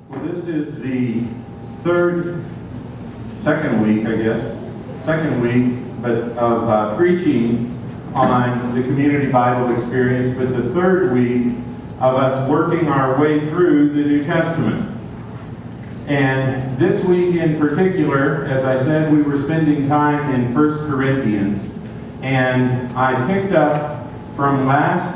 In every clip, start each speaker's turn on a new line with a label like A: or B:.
A: Well, this is the second week, of preaching on the Community Bible Experience, but the third week of us working our way through the New Testament. And this week in particular, as I said, we were spending time in 1 Corinthians, and I picked up from last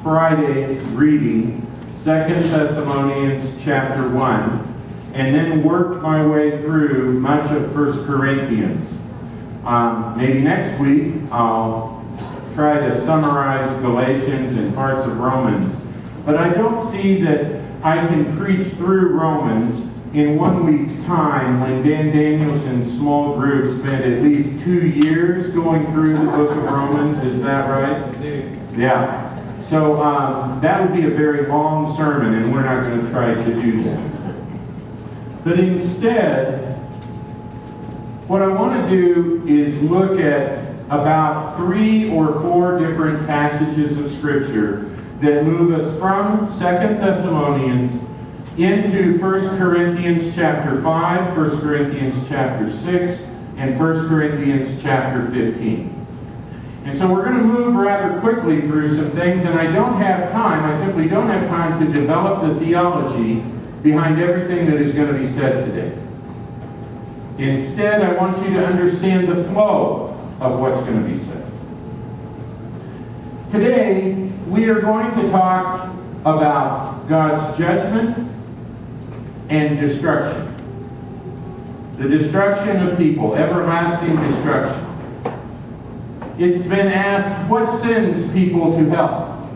A: Friday's reading 2 Thessalonians chapter 1, and then worked my way through much of 1 Corinthians. Maybe next week I'll try to summarize Galatians and parts of Romans, but I don't see that I can preach through Romans in 1 week's time when Dan Danielson's small group spent at least 2 years going through the book of Romans. Is that right? Yeah. So that would be a very long sermon, and we're not going to try to do that. But instead, what I want to do is look at about 3 or 4 different passages of Scripture that move us from 2 Thessalonians into 1 Corinthians chapter 5, 1 Corinthians chapter 6, and 1 Corinthians chapter 15. And so we're going to move rather quickly through some things, and I simply don't have time to develop the theology behind everything that is going to be said today. Instead, I want you to understand the flow of what's going to be said. Today, we are going to talk about God's judgment and destruction. The destruction of people, everlasting destruction. It's been asked, what sends people to hell?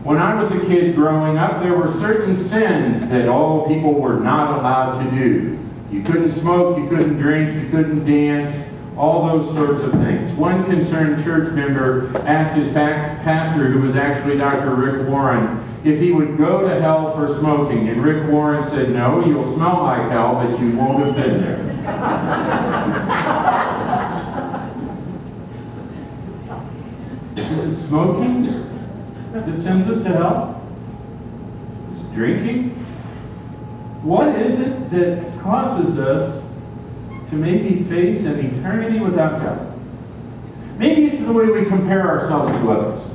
A: When I was a kid growing up, there were certain sins that all people were not allowed to do. You couldn't smoke, you couldn't drink, you couldn't dance, all those sorts of things. One concerned church member asked his pastor, who was actually Dr. Rick Warren, if he would go to hell for smoking. And Rick Warren said, no, you'll smell like hell, but you won't have been there. Is it smoking that sends us to hell? Is it drinking? What is it that causes us to maybe face an eternity without God? Maybe it's the way we compare ourselves to others.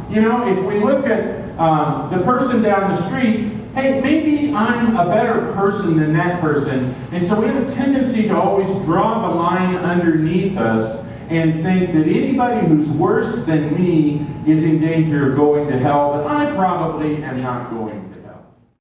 A: You know, if we look at the person down the street, hey, maybe I'm a better person than that person, and so we have a tendency to always draw the line underneath us and think that anybody who's worse than me is in danger of going to hell, but I probably am not going